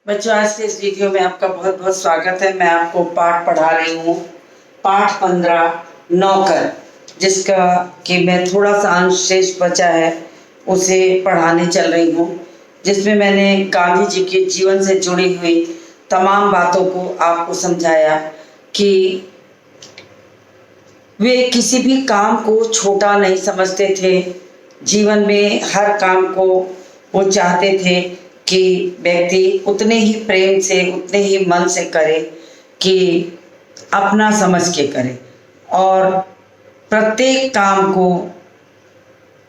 बच्चों, आज के इस वीडियो में आपका बहुत बहुत स्वागत है। मैं आपको पाठ पढ़ा रही हूँ, पाठ 15 नौकर, जिसका कि मैं थोड़ा सा अंश शेष बचा है उसे पढ़ाने चल रही हूँ, जिसमें मैंने गांधी जी के जीवन से जुड़ी हुई तमाम बातों को आपको समझाया कि वे किसी भी काम को छोटा नहीं समझते थे। जीवन में हर काम को वो चाहते थे कि व्यक्ति उतने ही प्रेम से, उतने ही मन से करे कि अपना समझ के करे, और प्रत्येक काम को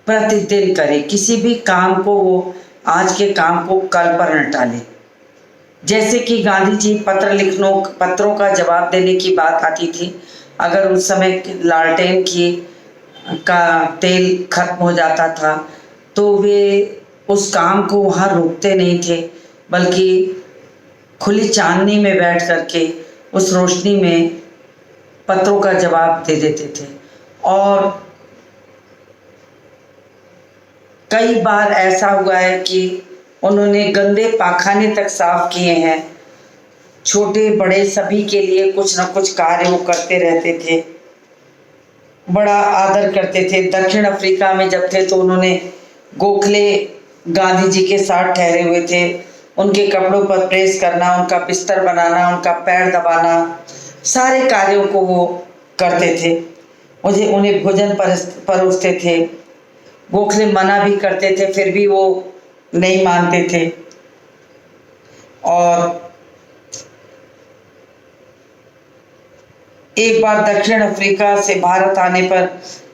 प्रतिदिन करे। किसी भी काम को वो आज के काम को कल पर न टाले। जैसे कि गांधी जी पत्रों का जवाब देने की बात आती थी, अगर उस समय लालटेन का तेल खत्म हो जाता था तो वे उस काम को वहाँ रोकते नहीं थे, बल्कि खुली चांदनी में बैठ करके उस रोशनी में पत्रों का जवाब दे देते थे। और कई बार ऐसा हुआ है कि उन्होंने गंदे पाखाने तक साफ किए हैं। छोटे बड़े सभी के लिए कुछ न कुछ कार्य वो करते रहते थे, बड़ा आदर करते थे। दक्षिण अफ्रीका में जब थे तो उन्होंने गोखले गांधी जी के साथ ठहरे हुए थे। उनके कपड़ों पर प्रेस करना, उनका बिस्तर बनाना, उनका पैर दबाना, सारे कार्यों को वो करते थे। उन्हें भोजन परोसते थे। गोखले मना भी करते थे, फिर भी वो नहीं मानते थे। और एक बार दक्षिण अफ्रीका से भारत आने पर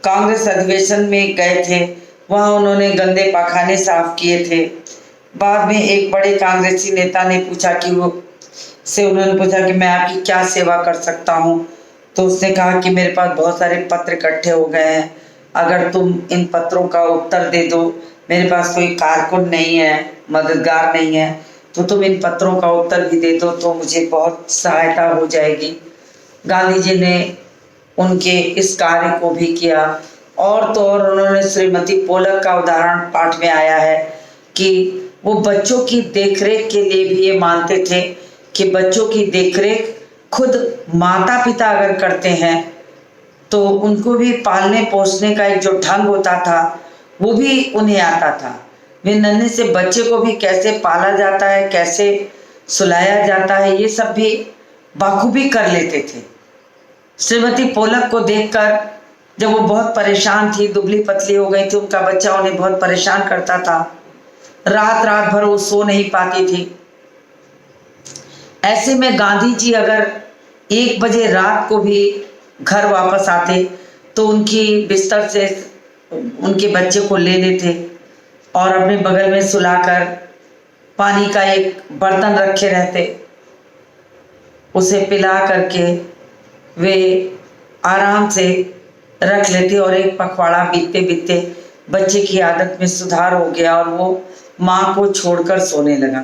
कांग्रेस अधिवेशन में गए थे, वहां उन्होंने गंदे पाखाने साफ किए थे। बाद में एक बड़े कांग्रेसी नेता ने पूछा कि उन्होंने पूछा कि मैं आपकी क्या सेवा कर सकता हूं। तो उसने कहा कि मेरे पास बहुत सारे पत्र इकट्ठे हो गए हैं, अगर तुम इन पत्रों का उत्तर दे दो, मेरे पास कोई कारकुन नहीं है, मददगार नहीं है, तो तुम इन पत्रों का उत्तर भी दे दो तो मुझे बहुत सहायता हो जाएगी। गांधी जी ने उनके इस कार्य को भी किया। और तो और उन्होंने श्रीमती पोलक का उदाहरण पाठ में आया है कि वो बच्चों की देखरेख के लिए भी ये मानते थे कि बच्चों की देखरेख खुद माता पिता अगर करते हैं तो उनको भी पालने पोसने का एक जो ढंग होता था वो भी उन्हें आता था। वे नन्हे से बच्चे को भी कैसे पाला जाता है, कैसे सुलाया जाता है, ये सब भी बाखूबी कर लेते थे। श्रीमती पोलक को देखकर जब वो बहुत परेशान थी, दुबली पतली हो गई थी, उनका बच्चा उन्हें बहुत परेशान करता था, रात रात भर वो सो नहीं पाती थी। ऐसे में गांधी जी अगर 1 बजे रात को भी घर वापस आते तो उनकी बिस्तर से उनके बच्चे को ले लेते और अपने बगल में सुलाकर पानी का एक बर्तन रखे रहते, उसे पिला करके वे आराम से रख लेते। और एक पखवाड़ा बीतते बीतते बच्चे की आदत में सुधार हो गया और वो माँ को छोड़कर सोने लगा।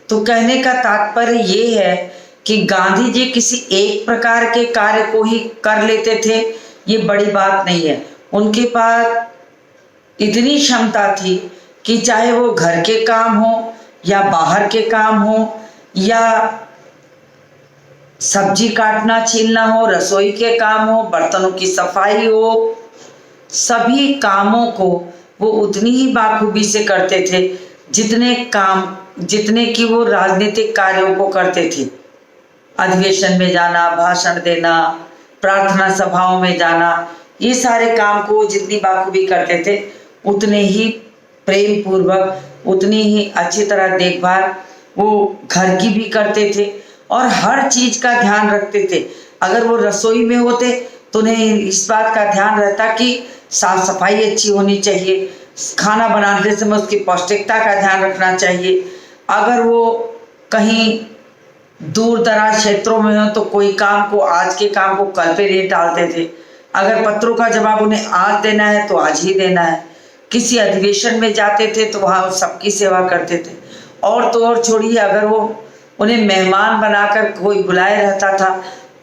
तो कहने का तात्पर्य ये है कि गांधी जी किसी एक प्रकार के कार्य को ही कर लेते थे, ये बड़ी बात नहीं है। उनके पास इतनी क्षमता थी कि चाहे वो घर के काम हो या बाहर के काम हो या सब्जी काटना छीलना हो, रसोई के काम हो, बर्तनों की सफाई हो, सभी कामों को वो उतनी ही बाखूबी से करते थे जितने की वो राजनीतिक कार्यों को करते थे। अधिवेशन में जाना, भाषण देना, प्रार्थना सभाओं में जाना, ये सारे काम को जितनी बाखूबी करते थे उतने ही प्रेम पूर्वक, उतनी ही अच्छी तरह देखभाल वो घर की भी करते थे और हर चीज का ध्यान रखते थे। अगर वो रसोई में होते तो उन्हें इस बात का ध्यान रहता कि साफ सफाई अच्छी होनी चाहिए, खाना बनाते समय उसकी पौष्टिकता का ध्यान रखना चाहिए। अगर वो कहीं दूर दराज क्षेत्रों में हो तो कोई काम को, आज के काम को कल पे नहीं टालते थे। अगर पत्रों का जवाब उन्हें आज देना है तो आज ही देना है। किसी अधिवेशन में जाते थे तो वहाँ सबकी सेवा करते थे। और तो और छोड़िए, अगर वो उन्हें मेहमान बनाकर कोई बुलाए रहता था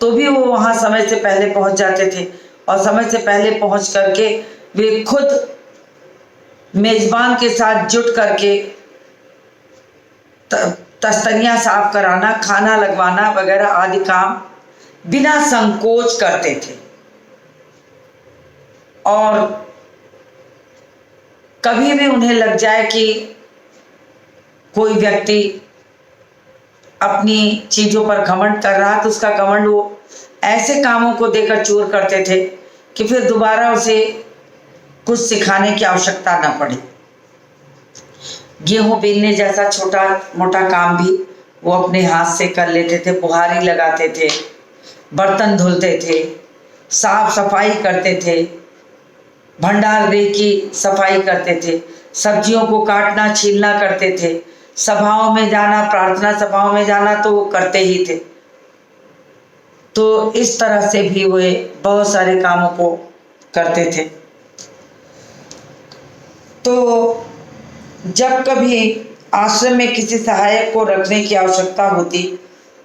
तो भी वो वहाँ समय से पहले पहुँच जाते थे और समय से पहले पहुँच करके वे खुद मेजबान के साथ जुट करके तस्तनियाँ साफ कराना, खाना लगवाना वगैरह आदि काम बिना संकोच करते थे। और कभी भी उन्हें लग जाए कि कोई व्यक्ति अपनी चीजों पर घमंड कर रहा तो उसका घमंड वो ऐसे कामों को देकर चूर करते थे कि फिर दोबारा उसे कुछ सिखाने की आवश्यकता न पड़े। गेहूं बीनने जैसा छोटा मोटा काम भी वो अपने हाथ से कर लेते थे। बुहारी लगाते थे, बर्तन धुलते थे, साफ सफाई करते थे, भंडार गृह की सफाई करते थे, सब्जियों को काटना छीलना करते थे, सभाओं में जाना, प्रार्थना सभाओं में जाना तो वो करते ही थे। तो इस तरह से भी वे बहुत सारे कामों को करते थे। तो जब कभी आश्रम में किसी सहायक को रखने की आवश्यकता होती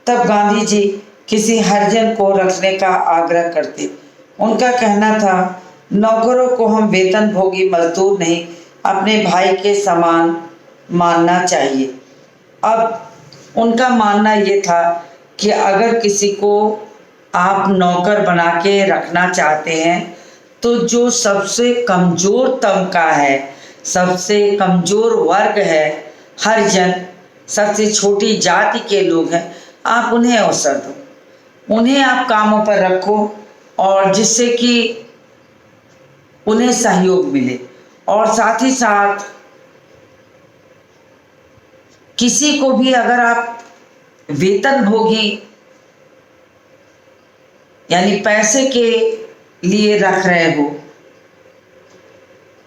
तब गांधी जी किसी हरिजन को रखने का आग्रह करते। उनका कहना था, नौकरों को हम वेतन भोगी मजदूर नहीं, अपने भाई के समान मानना चाहिए। अब उनका मानना ये था कि अगर किसी को आप नौकर बना के रखना चाहते हैं तो जो सबसे कमज़ोर तबका है, सबसे कमज़ोर वर्ग है, हरिजन, सबसे छोटी जाति के लोग हैं, आप उन्हें अवसर दो, उन्हें आप कामों पर रखो और जिससे कि उन्हें सहयोग मिले। और साथ ही साथ किसी को भी अगर आप वेतन भोगी यानी पैसे के लिए रख रहे हो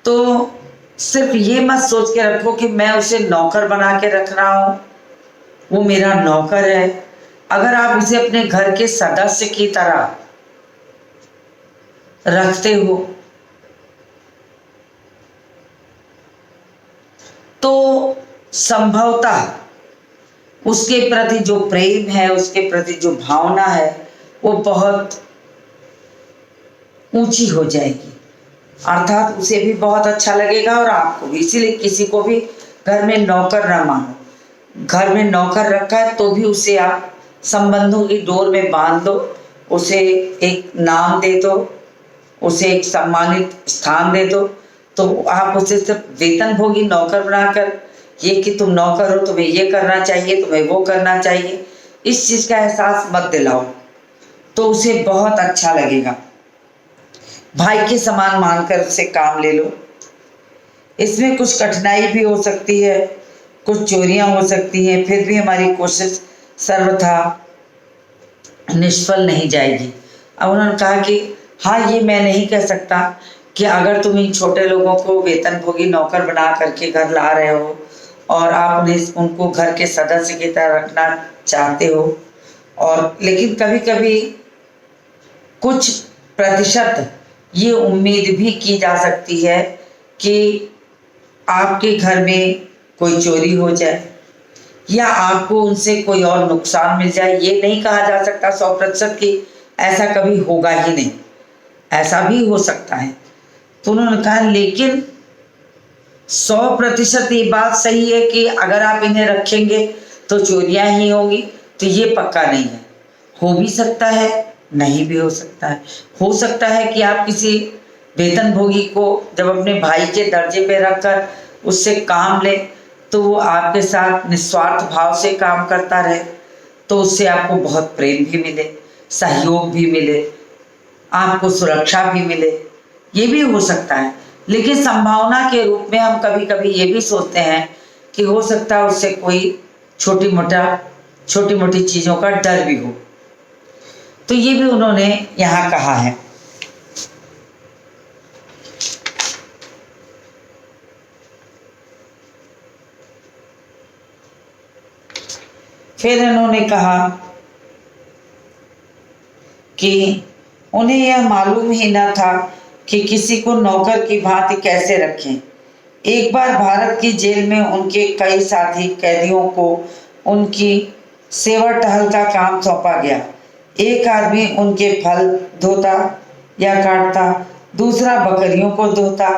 तो सिर्फ ये मत सोच के रखो कि मैं उसे नौकर बना के रख रहा हूँ, वो मेरा नौकर है। अगर आप उसे अपने घर के सदस्य की तरह रखते हो तो संभवतः उसके प्रति जो प्रेम है, उसके प्रति जो भावना है वो बहुत ऊंची हो जाएगी, अर्थात उसे भी बहुत अच्छा लगेगा और आपको भी। इसीलिए किसी को भी घर में नौकर न मानो। घर में नौकर रखा है तो भी उसे आप संबंधों की डोर में बांध दो, उसे एक नाम दे दो, उसे एक सम्मानित स्थान दे दो। तो आप उसे सिर्फ वेतन भोगी नौकर बनाकर ये कि तुम नौकर हो, तुम्हें ये करना चाहिए, तुम्हें वो करना चाहिए, इस चीज़ का एहसास मत दिलाओ, तो उसे बहुत अच्छा लगेगा। भाई के समान मानकर उससे काम ले लो। इसमें कुछ कठिनाई भी हो सकती है, कुछ चोरियां हो सकती हैं, फिर भी हमारी कोशिश सर्वथा निष्फल नहीं जाएगी। अब उन्होंने कहा कि हाँ, ये मैं नहीं कह सकता कि अगर तुम इन छोटे लोगों को वेतन भोगी नौकर बना करके घर ला रहे हो और आप उनको घर के सदस्य की तरह रखना चाहते हो, और लेकिन कभी कभी कुछ प्रतिशत ये उम्मीद भी की जा सकती है कि आपके घर में कोई चोरी हो जाए या आपको उनसे कोई और नुकसान मिल जाए। ये नहीं कहा जा सकता 100% कि ऐसा कभी होगा ही नहीं, ऐसा भी हो सकता है। तो उन्होंने कहा लेकिन 100% ये बात सही है कि अगर आप इन्हें रखेंगे तो चोरियां ही होंगी, तो ये पक्का नहीं है। हो भी सकता है, नहीं भी हो सकता है। हो सकता है कि आप किसी वेतन भोगी को जब अपने भाई के दर्जे पे रखकर उससे काम ले तो वो आपके साथ निस्वार्थ भाव से काम करता रहे, तो उससे आपको बहुत प्रेम भी मिले, सहयोग भी मिले, आपको सुरक्षा भी मिले, ये भी हो सकता है। लेकिन संभावना के रूप में हम कभी कभी ये भी सोचते हैं कि हो सकता है उससे कोई छोटी मोटी चीज़ों का डर भी हो। तो ये भी उन्होंने यहाँ कहा है। फिर उन्होंने कहा कि उन्हें यह मालूम ही न था कि किसी को नौकर की भांति कैसे रखें। एक बार भारत की जेल में उनके कई साथी कैदियों को उनकी सेवा टहल का काम सौंपा गया। एक आदमी उनके फल धोता या काटता, दूसरा बकरियों को धोता,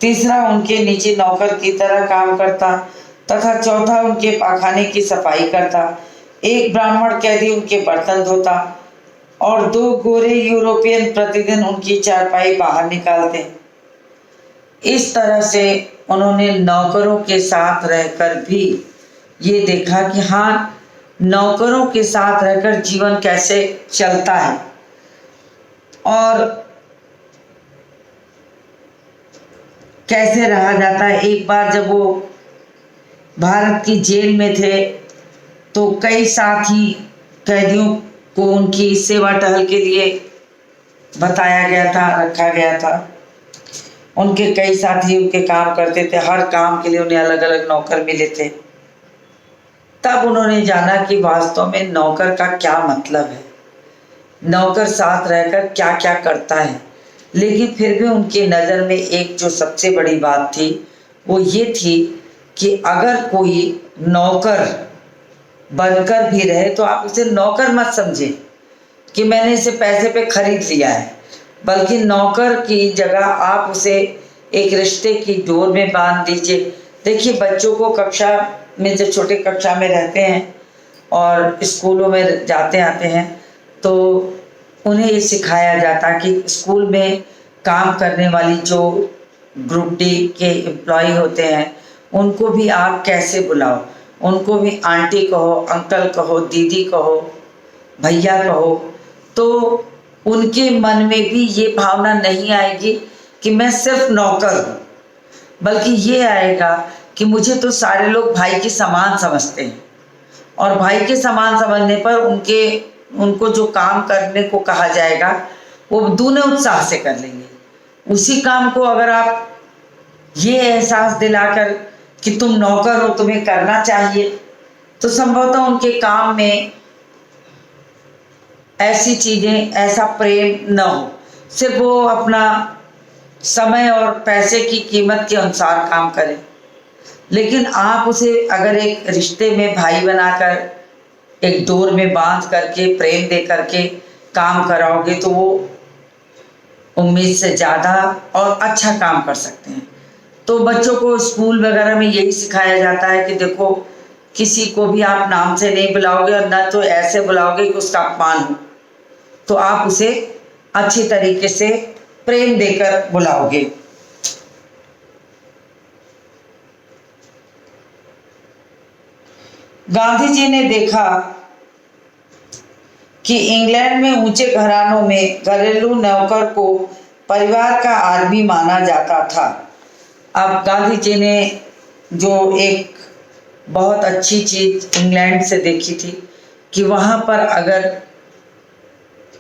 तीसरा उनके नीचे नौकर की तरह काम करता, तथा चौथा उनके पाखाने की सफाई करता। एक ब्राह्मण कैदी उनके बर्तन धोता और 2 गोरे यूरोपियन प्रतिदिन उनकी चारपाई बाहर निकालते। इस तरह से उन्होंने नौकरों के साथ रहकर भी ये देखा कि हाँ, नौकरों के साथ रहकर जीवन कैसे चलता है और कैसे रहा जाता है। एक बार जब वो भारत की जेल में थे तो कई साथी कैदियों को उनकी सेवा टहल के लिए बताया गया था, रखा गया था। उनके कई साथी उनके काम करते थे, हर काम के लिए उन्हें अलग अलग नौकर मिले थे। तब उन्होंने जाना कि वास्तव में नौकर का क्या मतलब है, नौकर साथ रहकर क्या क्या करता है। लेकिन फिर भी उनके नज़र में एक जो सबसे बड़ी बात थी वो ये थी कि अगर कोई नौकर बनकर भी रहे तो आप उसे नौकर मत समझे कि मैंने इसे पैसे पे खरीद लिया है, बल्कि नौकर की जगह आप उसे एक रिश्ते की डोर में बांध दीजिए। देखिए, बच्चों को कक्षा में, जब छोटे कक्षा में रहते हैं और स्कूलों में जाते आते हैं तो उन्हें ये सिखाया जाता कि स्कूल में काम करने वाली जो ग्रुप डी के एम्प्लॉय होते हैं उनको भी आप कैसे बुलाओ, उनको भी आंटी कहो, अंकल कहो, दीदी कहो, भैया कहो, तो उनके मन में भी ये भावना नहीं आएगी कि मैं सिर्फ नौकर हूँ, बल्कि ये आएगा कि मुझे तो सारे लोग भाई के समान समझते हैं और भाई के समान समझने पर उनको जो काम करने को कहा जाएगा वो दूने उत्साह से कर लेंगे। उसी काम को अगर आप ये एहसास दिलाकर कि तुम नौकर हो, तुम्हें करना चाहिए, तो संभवतः उनके काम में ऐसी चीज़ें, ऐसा प्रेम न हो, सिर्फ वो अपना समय और पैसे की कीमत के अनुसार काम करें। लेकिन आप उसे अगर एक रिश्ते में भाई बनाकर, एक डोर में बांध करके, प्रेम दे करके काम कराओगे तो वो उम्मीद से ज़्यादा और अच्छा काम कर सकते हैं। तो बच्चों को स्कूल वगैरह में यही सिखाया जाता है कि देखो, किसी को भी आप नाम से नहीं बुलाओगे और न तो ऐसे बुलाओगे कि उसका अपमान हो, तो आप उसे अच्छी तरीके से प्रेम देकर बुलाओगे। गांधी जी ने देखा कि इंग्लैंड में ऊंचे घरानों में घरेलू नौकर को परिवार का आदमी माना जाता था। अब गांधी जी ने जो एक बहुत अच्छी चीज़ इंग्लैंड से देखी थी कि वहाँ पर अगर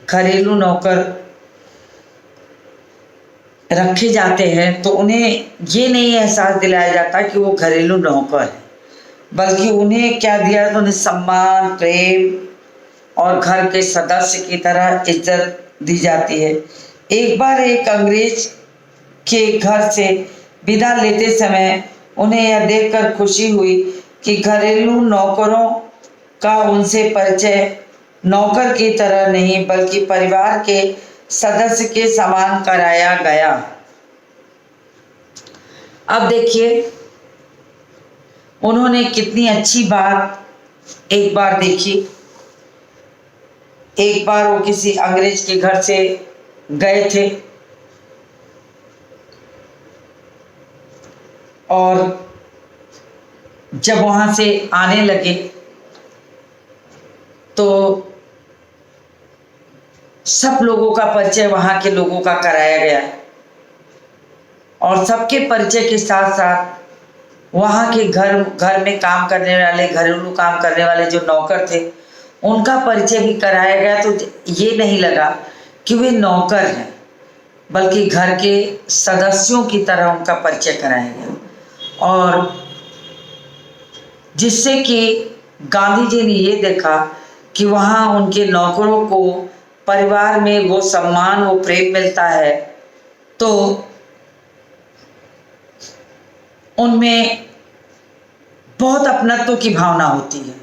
घरेलू नौकर रखे जाते हैं तो उन्हें ये नहीं एहसास दिलाया जाता कि वो घरेलू नौकर है, बल्कि उन्हें क्या दिया तो उन्हें सम्मान, प्रेम और घर के सदस्य की तरह इज्जत दी जाती है। एक बार एक अंग्रेज के घर से विदा लेते समय उन्हें यह देखकर खुशी हुई कि घरेलू नौकरों का उनसे परिचय नौकर की तरह नहीं बल्कि परिवार के सदस्य के समान कराया गया। अब देखिए, उन्होंने कितनी अच्छी बात एक बार देखी। एक बार वो किसी अंग्रेज के घर से गए थे और जब वहाँ से आने लगे तो सब लोगों का परिचय वहाँ के लोगों का कराया गया और सबके परिचय के साथ साथ वहाँ के घर में काम करने वाले, घरेलू काम करने वाले जो नौकर थे उनका परिचय भी कराया गया। तो ये नहीं लगा कि वे नौकर हैं, बल्कि घर के सदस्यों की तरह उनका परिचय कराया गया, और जिससे कि गांधी जी ने ये देखा कि वहाँ उनके नौकरों को परिवार में वो सम्मान, वो प्रेम मिलता है, तो उनमें बहुत अपनत्व की भावना होती है,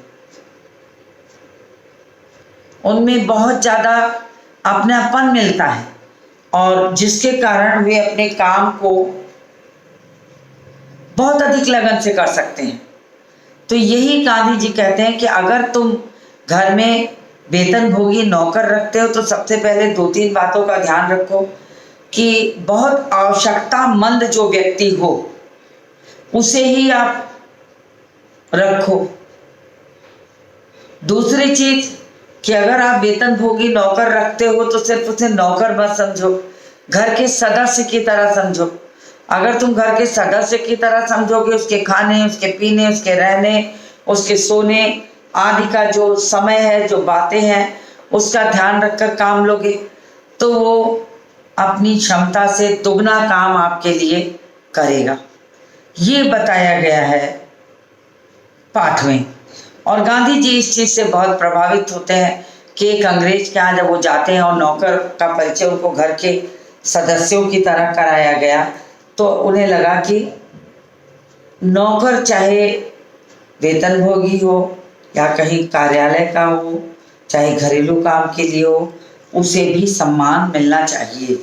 उनमें बहुत ज़्यादा अपनापन मिलता है, और जिसके कारण वे अपने काम को बहुत अधिक लगन से कर सकते हैं। तो यही गांधी जी कहते हैं कि अगर तुम घर में वेतनभोगी नौकर रखते हो तो सबसे पहले 2-3 बातों का ध्यान रखो कि बहुत आवश्यकतामंद जो व्यक्ति हो उसे ही आप रखो। दूसरी चीज कि अगर आप वेतनभोगी नौकर रखते हो तो सिर्फ उसे नौकर मत समझो, घर के सदस्य की तरह समझो। अगर तुम घर के सदस्य की तरह समझोगे, उसके खाने, उसके पीने, उसके रहने, उसके सोने आदि का जो समय है, जो बातें हैं, उसका ध्यान रखकर काम लोगे तो वो अपनी क्षमता से दुगना काम आपके लिए करेगा। ये बताया गया है पाठ में। और गांधी जी इस चीज से बहुत प्रभावित होते हैं कि एक अंग्रेज के यहाँ जब वो जाते हैं और नौकर का परिचय उनको घर के सदस्यों की तरह कराया गया तो उन्हें लगा कि नौकर चाहे वेतनभोगी हो या कहीं कार्यालय का हो, चाहे घरेलू काम के लिए हो, उसे भी सम्मान मिलना चाहिए।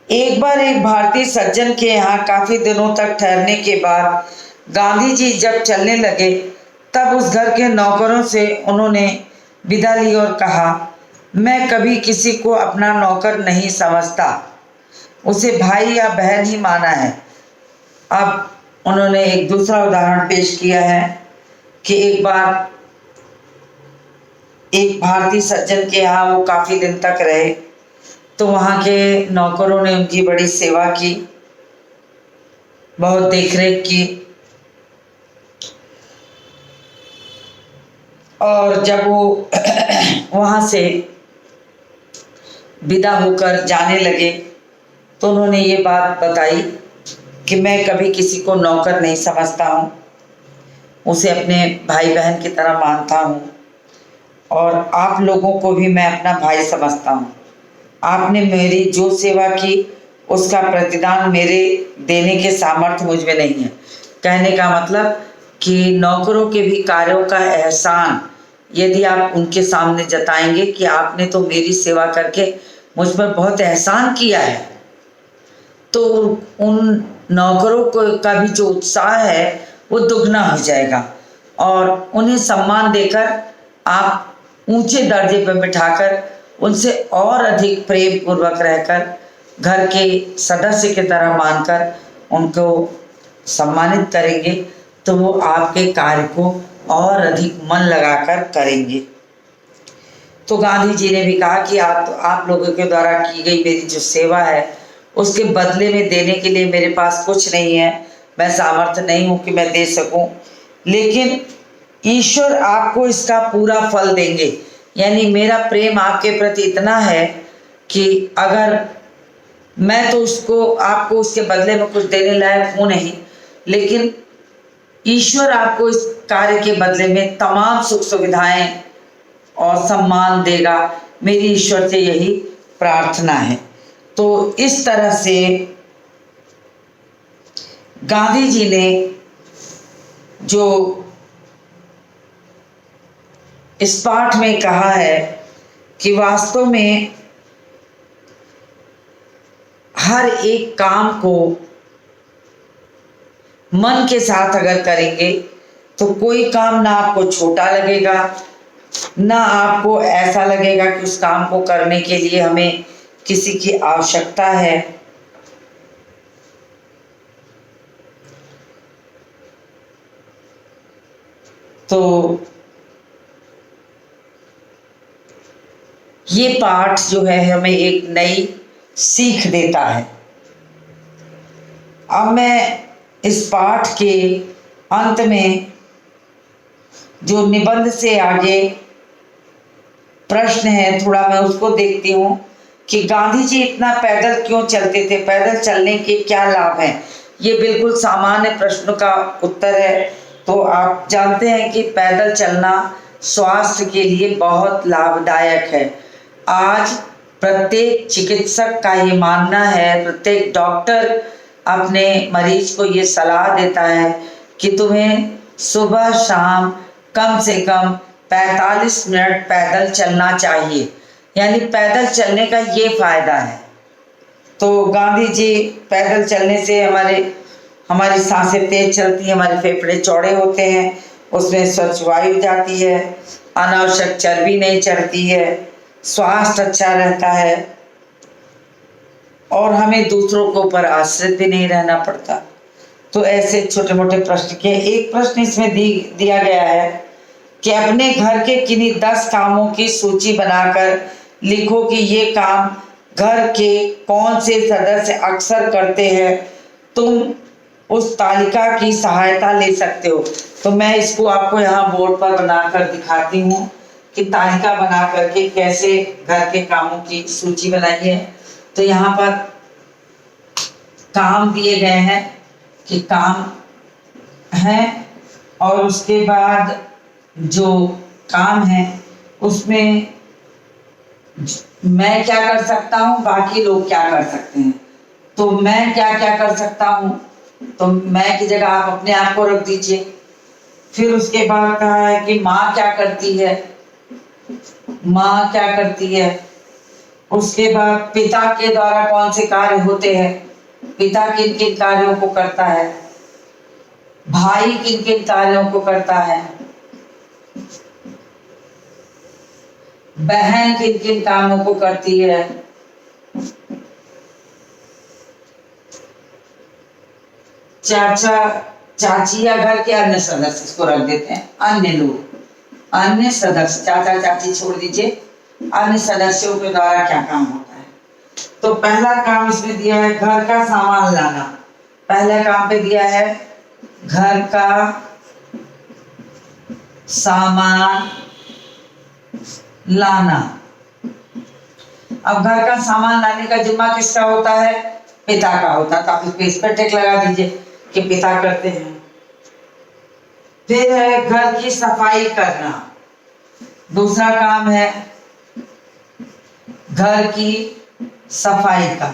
एक बार एक भारतीय सज्जन के यहाँ काफी दिनों तक ठहरने के बाद गांधी जी जब चलने लगे तब उस घर के नौकरों से उन्होंने विदा ली और कहा, मैं कभी किसी को अपना नौकर नहीं समझता, उसे भाई या बहन ही माना है। अब उन्होंने एक दूसरा उदाहरण पेश किया है कि एक बार एक भारतीय सज्जन के यहाँ वो काफी दिन तक रहे तो वहाँ के नौकरों ने उनकी बड़ी सेवा की, बहुत देखरेख की। और जब वो वहाँ से विदा होकर जाने लगे तो उन्होंने ये बात बताई कि मैं कभी किसी को नौकर नहीं समझता हूँ, उसे अपने भाई बहन की तरह मानता हूँ और आप लोगों को भी मैं अपना भाई समझता हूँ। आपने मेरी जो सेवा की उसका प्रतिदान मेरे देने के सामर्थ्य मुझ में नहीं है। कहने का मतलब कि नौकरों के भी कार्यों का एहसान यदि आप उनके सामने जताएंगे कि आपने तो मेरी सेवा करके मुझ पर बहुत एहसान किया है, तो उन नौकरों को का भी जो उत्साह है वो दुगना हो जाएगा और उन्हें सम्मान देकर आप ऊंचे दर्जे पर बिठाकर उनसे और अधिक प्रेम पूर्वक रहकर घर के सदस्य की तरह मानकर उनको सम्मानित करेंगे तो वो आपके कार्य को और अधिक मन लगाकर करेंगे। तो गांधी जी ने भी कहा कि आप लोगों के द्वारा की गई मेरी जो सेवा है उसके बदले में देने के लिए मेरे पास कुछ नहीं है, मैं सामर्थ्य नहीं हूँ कि मैं दे सकूं, लेकिन ईश्वर आपको इसका पूरा फल देंगे। यानी मेरा प्रेम आपके प्रति इतना है कि अगर मैं तो उसको आपको उसके बदले में कुछ देने लायक हूँ नहीं, लेकिन ईश्वर आपको इस कार्य के बदले में तमाम सुख सुविधाएं और सम्मान देगा। मेरी ईश्वर से यही प्रार्थना है। तो इस तरह से गांधी जी ने जो इस पाठ में कहा है कि वास्तव में हर एक काम को मन के साथ अगर करेंगे तो कोई काम ना आपको छोटा लगेगा, ना आपको ऐसा लगेगा कि उस काम को करने के लिए हमें किसी की आवश्यकता है। तो ये पाठ जो है हमें एक नई सीख देता है। अब मैं इस पाठ के अंत में जो निबंध से आगे प्रश्न है थोड़ा मैं उसको देखती हूँ कि गांधी जी इतना पैदल क्यों चलते थे, पैदल चलने के क्या लाभ हैं। ये बिल्कुल सामान्य प्रश्न का उत्तर है। तो आप जानते हैं कि पैदल चलना स्वास्थ्य के लिए बहुत लाभदायक है। आज प्रत्येक चिकित्सक का ये मानना है, प्रत्येक डॉक्टर अपने मरीज को ये सलाह देता है कि तुम्हें सुबह शाम कम से कम 45 मिनट पैदल चलना चाहिए। यानी पैदल चलने का ये फायदा है। तो गांधी जी पैदल चलने से हमारे हमारी सांसें तेज चलती हैं, हमारे फेफड़े चौड़े होते हैं, उसमें स्वच्छ वायु जाती है, अनावश्यक चर्बी नहीं चढ़ती है, स्वास्थ्य अच्छा रहता है और हमें दूसरों के ऊपर आश्रित भी नहीं रहना पड़ता। तो ऐसे छोटे मोटे प्रश्न के एक प्रश्न इसमें दिया गया है कि अपने घर के किन्हीं 10 कामों की सूची बनाकर लिखो कि ये काम घर के कौन से सदस्य अक्सर करते हैं। तुम उस तालिका की सहायता ले सकते हो। तो मैं इसको आपको यहाँ बोर्ड पर बनाकर दिखाती हूँ कि तालिका बना करके कैसे घर के कामों की सूची बनाई है। तो यहाँ पर काम दिए गए हैं कि काम है और उसके बाद जो काम है उसमें मैं क्या कर सकता हूँ, बाकी लोग क्या कर सकते हैं। तो मैं क्या क्या कर सकता हूँ, तो मैं की जगह आप अपने आप को रख दीजिए। फिर उसके बाद कहा है कि माँ क्या करती है, माँ क्या करती है। उसके बाद पिता के द्वारा कौन से कार्य होते हैं, पिता किन किन कार्यों को करता है, भाई किन किन कार्यों को करता है, बहन किन किन कामों को करती है, चाचा चाची या घर के अन्य सदस्य, इसको रख देते हैं अन्य लोग, अन्य सदस्य, चाचा चाची छोड़ दीजिए, अन्य सदस्यों के द्वारा क्या काम होता है। तो पहला काम इसमें दिया है घर का सामान लाना। पहले काम पे दिया है घर का सामान लाना। अब घर का सामान लाने का जिम्मा किसका होता है, पिता का होता है। तो आप इस पर टिक लगा दीजिए कि पिता करते हैं। फिर है घर की सफाई करना, दूसरा काम है घर की सफाई का।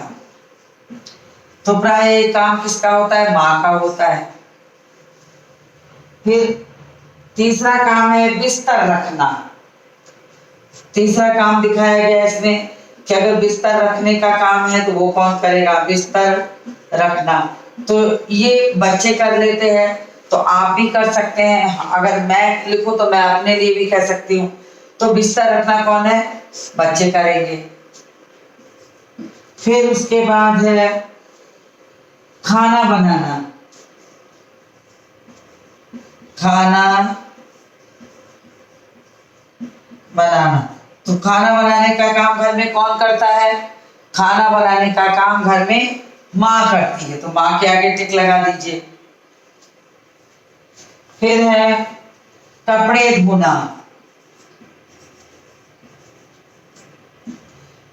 तो प्राय काम किसका होता है, माँ का होता है। फिर तीसरा काम है बिस्तर रखना। तीसरा काम दिखाया गया इसमें कि अगर बिस्तर रखने का काम है तो वो कौन करेगा, बिस्तर रखना। तो ये बच्चे कर लेते हैं, तो आप भी कर सकते हैं। अगर मैं लिखूं तो मैं अपने लिए भी कह सकती हूँ। तो बिस्तर रखना कौन है, बच्चे करेंगे। फिर उसके बाद है खाना बनाना। खाना बनाना, तो खाना बनाने का काम घर में कौन करता है, खाना बनाने का काम घर में माँ करती है। तो माँ के आगे टिक लगा दीजिए। फिर है कपड़े धोना।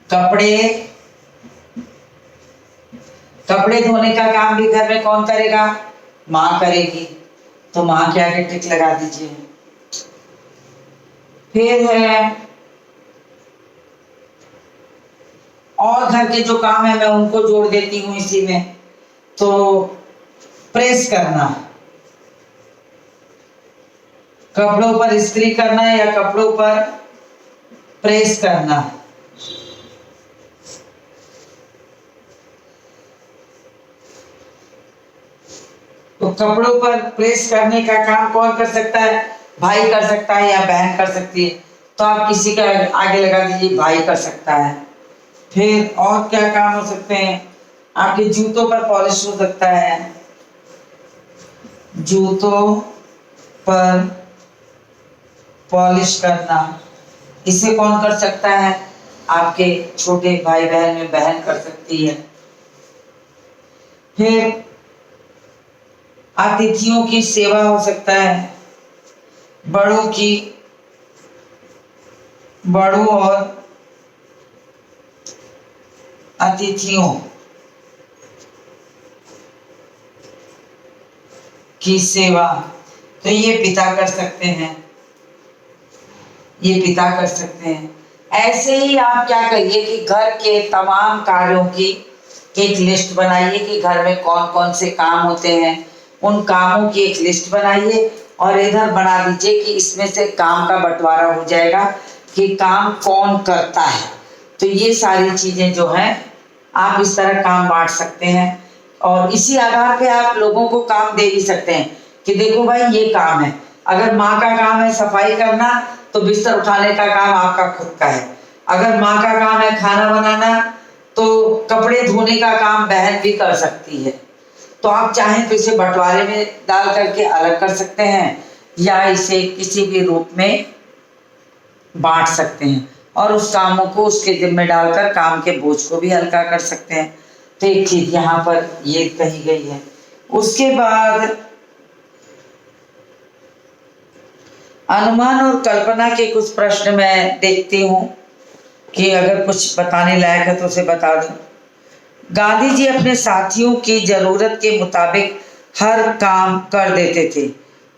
कपड़े धोने का काम भी घर में कौन करेगा, माँ करेगी। तो माँ के आगे टिक लगा दीजिए। फिर है और घर के जो काम है मैं उनको जोड़ देती हूँ इसी में। तो प्रेस करना, कपड़ों पर इस्त्री करना या कपड़ों पर प्रेस करना। तो कपड़ों पर प्रेस करने का काम कौन कर सकता है, भाई कर सकता है या बहन कर सकती है। तो आप किसी का आगे लगा दीजिए, भाई कर सकता है। फिर और क्या काम हो सकते हैं, आपके जूतों पर पॉलिश हो सकता है, जूतों पर पॉलिश करना। इसे कौन कर सकता है, आपके छोटे भाई बहन में बहन कर सकती है। फिर अतिथियों की सेवा हो सकता है, बड़ों और अतिथियों की सेवा। तो ये पिता कर सकते हैं, ये पिता कर सकते हैं। ऐसे ही आप क्या करिए कि घर के तमाम कार्यों की एक लिस्ट बनाइए कि घर में कौन कौन से काम होते हैं, उन कामों की एक लिस्ट बनाइए और इधर बना दीजिए कि इसमें से काम का बंटवारा हो जाएगा कि काम कौन करता है। तो ये सारी चीजें जो हैं आप इस तरह काम बांट सकते हैं और इसी आधार पे आप लोगों को काम दे भी सकते हैं कि देखो भाई ये काम है। अगर माँ का काम है सफाई करना तो बिस्तर उठाने का काम आपका खुद का है। अगर माँ का काम है खाना बनाना तो कपड़े धोने का काम बहन भी कर सकती है। तो आप चाहें तो इसे बंटवारे में डाल करके अलग कर सकते हैं या इसे किसी भी रूप में बांट सकते हैं और उस कामों को उसके जिम्मे डालकर काम के बोझ को भी हल्का कर सकते हैं। तो एक चीज यहाँ पर ये कही गई है। उसके बाद अनुमान और कल्पना के कुछ प्रश्न मैं देखती हूँ कि अगर कुछ बताने लायक है तो उसे बता दूं। गांधी जी अपने साथियों की जरूरत के मुताबिक हर काम कर देते थे,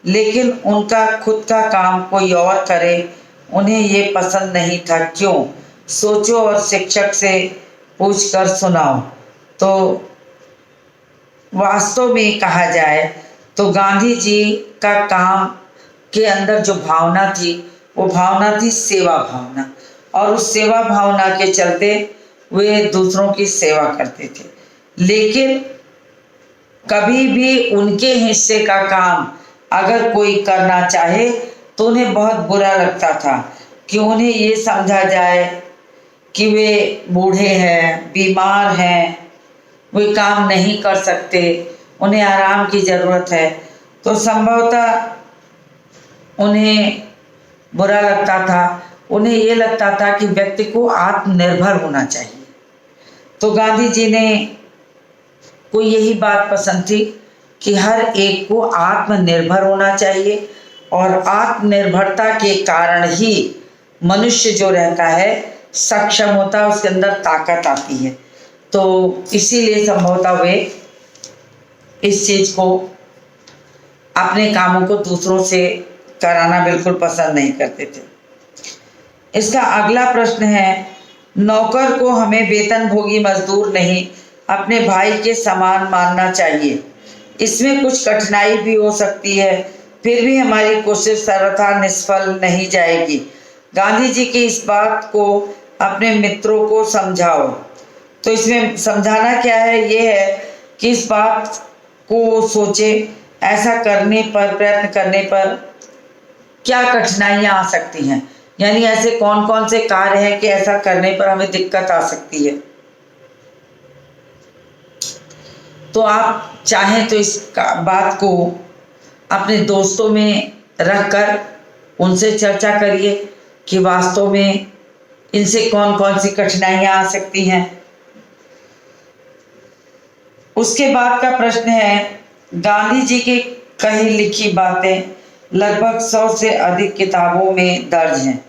लेकिन उनका खुद का काम कोई और करे उन्हें ये पसंद नहीं था। क्यों? सोचो और शिक्षक से पूछकर सुनाओ। तो वास्तव में कहा जाए तो गांधी जी का काम के अंदर जो भावना थी वो भावना थी सेवा भावना, और उस सेवा भावना के चलते वे दूसरों की सेवा करते थे। लेकिन कभी भी उनके हिस्से का काम अगर कोई करना चाहे तो उन्हें बहुत बुरा लगता था कि उन्हें ये समझा जाए कि वे बूढ़े हैं, बीमार हैं, वे काम नहीं कर सकते, उन्हें आराम की ज़रूरत है। तो संभवतः उन्हें बुरा लगता था, उन्हें ये लगता था कि व्यक्ति को आत्मनिर्भर होना चाहिए। तो गांधी जी ने को यही बात पसंद थी कि हर एक को आत्मनिर्भर होना चाहिए, और आत्मनिर्भरता के कारण ही मनुष्य जो रहता है सक्षम होता है, उसके अंदर ताकत आती है। तो इसीलिए संभवतः वे इस चीज को अपने कामों को दूसरों से कराना बिल्कुल पसंद नहीं करते थे। इसका अगला प्रश्न है, नौकर को हमें वेतनभोगी मजदूर नहीं अपने भाई के समान मानना चाहिए। इसमें कुछ कठिनाई भी हो सकती है, फिर भी हमारी कोशिश सर्वथा निष्फल नहीं जाएगी। गांधी जी की इस बात को अपने मित्रों को समझाओ। तो इसमें समझाना क्या है, ये है कि इस बात को सोचे, ऐसा करने पर, प्रयत्न करने पर क्या कठिनाइयां आ सकती हैं, यानी ऐसे कौन कौन से कार्य हैं कि ऐसा करने पर हमें दिक्कत आ सकती है। तो आप चाहें तो इस बात को अपने दोस्तों में रखकर उनसे चर्चा करिए कि वास्तव में इनसे कौन कौन सी कठिनाइयां आ सकती हैं। उसके बाद का प्रश्न है, गांधी जी की कही लिखी बातें लगभग 100 से अधिक किताबों में दर्ज हैं।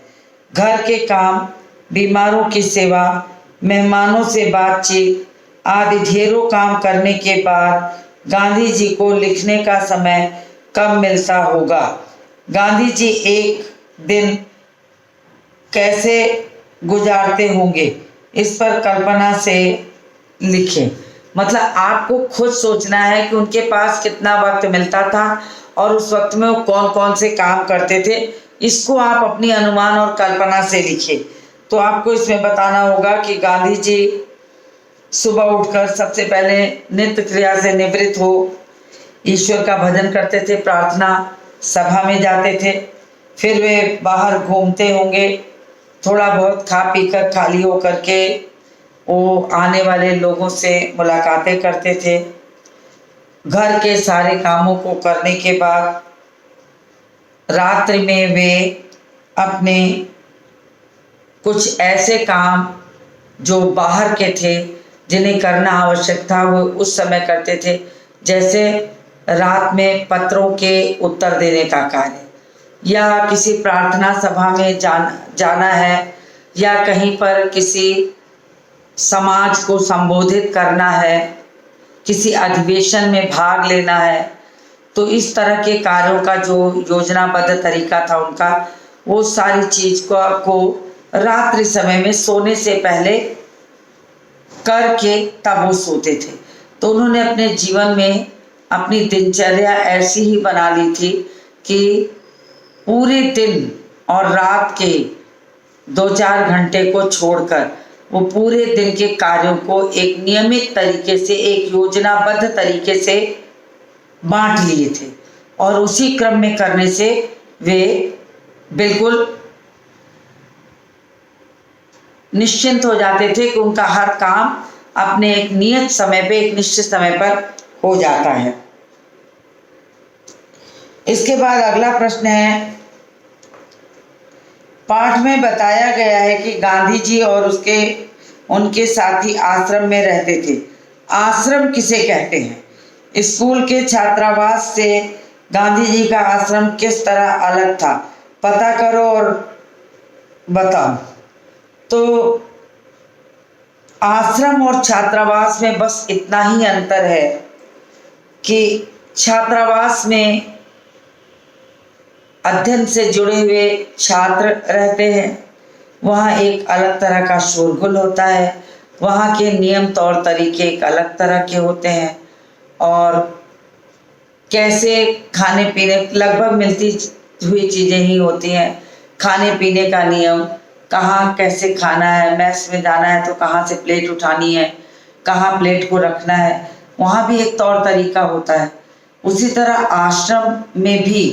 घर के काम, बीमारों की सेवा, मेहमानों से बातचीत आदि ढेरों काम करने के बाद गांधी जी को लिखने का समय कब मिलता होगा? गांधी जी एक दिन कैसे गुजारते होंगे, इस पर कल्पना से लिखें। मतलब आपको खुद सोचना है कि उनके पास कितना वक्त मिलता था और उस वक्त में वो कौन कौन से काम करते थे, इसको आप अपनी अनुमान और कल्पना से लिखिए। तो आपको इसमें बताना होगा कि गांधी जी सुबह उठकर सबसे पहले नित्य क्रिया से निवृत्त हो ईश्वर का भजन करते थे, प्रार्थना सभा में जाते थे, फिर वे बाहर घूमते होंगे, थोड़ा बहुत खा पी कर खाली होकर के वो आने वाले लोगों से मुलाकातें करते थे। घर के सारे कामों को करने के बाद रात्रि में वे अपने कुछ ऐसे काम जो बाहर के थे जिन्हें करना आवश्यक था वो उस समय करते थे, जैसे रात में पत्रों के उत्तर देने का कार्य, या किसी प्रार्थना सभा में जाना है, या कहीं पर किसी समाज को संबोधित करना है, किसी अधिवेशन में भाग लेना है। तो इस तरह के कार्यों का जो योजनाबद्ध तरीका था उनका, वो सारी चीज को रात्रि समय में सोने से पहले करके तब वो सोते थे। तो उन्होंने अपने जीवन में अपनी दिनचर्या ऐसी ही बना ली थी कि पूरे दिन और रात के 2-4 घंटे को छोड़कर वो पूरे दिन के कार्यों को एक नियमित तरीके से, एक योजनाबद्ध तरीके से बांट लिए थे और उसी क्रम में करने से वे बिल्कुल निश्चिंत हो जाते थे कि उनका हर काम अपने एक नियत समय पे, एक निश्चित समय पर हो जाता है। इसके बाद अगला प्रश्न है, पाठ में बताया गया है कि गांधी जी और उनके साथी आश्रम में रहते थे। आश्रम किसे कहते हैं? स्कूल के छात्रावास से गांधी जी का आश्रम किस तरह अलग था? पता करो और बताओ। तो आश्रम और छात्रावास में बस इतना ही अंतर है कि छात्रावास में अध्ययन से जुड़े हुए छात्र रहते हैं, वहाँ एक अलग तरह का शोरगुल होता है, वहाँ के नियम तौर तरीके एक अलग तरह के होते हैं और कैसे खाने पीने लगभग मिलती हुई चीज़ें ही होती हैं। खाने पीने का नियम, कहाँ कैसे खाना है, मैस में जाना है तो कहाँ से प्लेट उठानी है, कहाँ प्लेट को रखना है, वहाँ भी एक तौर तरीका होता है। उसी तरह आश्रम में भी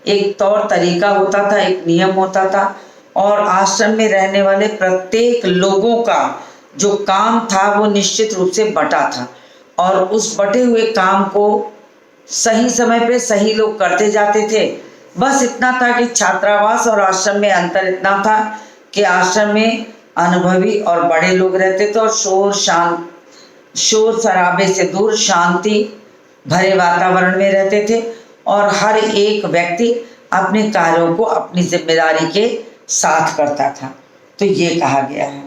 एक तौर तरीका होता था, एक नियम होता था और आश्रम में रहने वाले प्रत्येक लोगों का जो काम था वो निश्चित रूप से बटा था और उस बटे हुए काम को सही समय पे सही लोग करते जाते थे। बस इतना था कि छात्रावास और आश्रम में अंतर इतना था कि आश्रम में अनुभवी और बड़े लोग रहते थे और शोर शराबे से दूर शांति भरे वातावरण में रहते थे और हर एक व्यक्ति अपने कार्यों को अपनी जिम्मेदारी के साथ करता था। तो ये कहा गया है।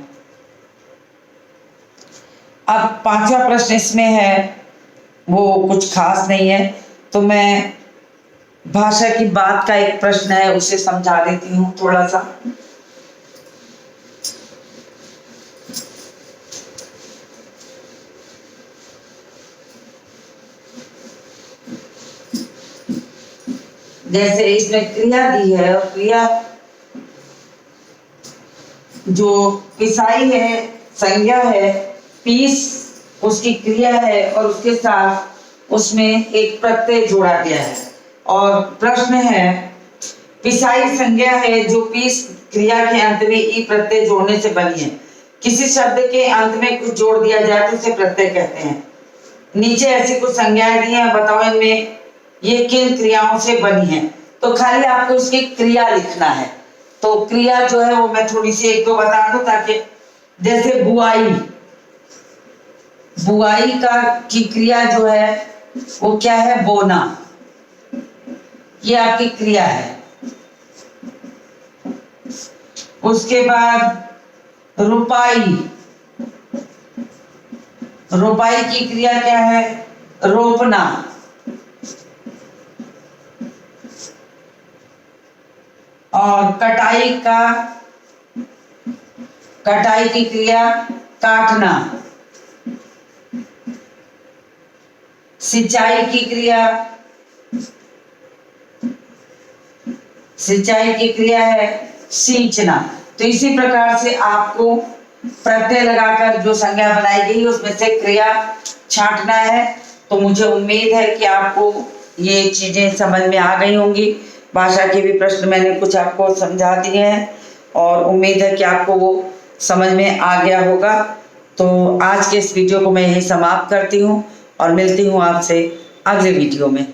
अब पांचवा प्रश्न इसमें है, वो कुछ खास नहीं है, तो मैं भाषा की बात का एक प्रश्न है उसे समझा देती हूँ थोड़ा सा। जैसे इसमें क्रिया दी है और क्रिया जो पिसाई है संज्ञा है, पीस उसकी क्रिया है और उसके साथ उसमें एक प्रत्यय जोड़ा गया है। और प्रश्न है, पिसाई संज्ञा है जो पीस क्रिया के अंत में ई प्रत्यय जोड़ने से बनी है। किसी शब्द के अंत में कुछ जोड़ दिया जाए तो उसे प्रत्यय कहते हैं। नीचे ऐसी कुछ संज्ञाएं दी हैं, बताओ इनमें ये किन क्रियाओं से बनी है। तो खाली आपको इसकी क्रिया लिखना है। तो क्रिया जो है वो मैं थोड़ी सी एक दो बता दूं ताकि, जैसे बुआई, बुआई की क्रिया जो है वो क्या है? बोना, ये आपकी क्रिया है। उसके बाद रुपाई, रुपाई की क्रिया क्या है? रोपना। और कटाई की क्रिया काटना। सिंचाई की क्रिया है सींचना। तो इसी प्रकार से आपको प्रत्यय लगाकर जो संज्ञा बनाई गई उसमें से क्रिया छांटना है। तो मुझे उम्मीद है कि आपको ये चीजें समझ में आ गई होंगी। भाषा के भी प्रश्न मैंने कुछ आपको समझा दिए हैं और उम्मीद है कि आपको वो समझ में आ गया होगा। तो आज के इस वीडियो को मैं यही समाप्त करती हूँ और मिलती हूँ आपसे अगले वीडियो में।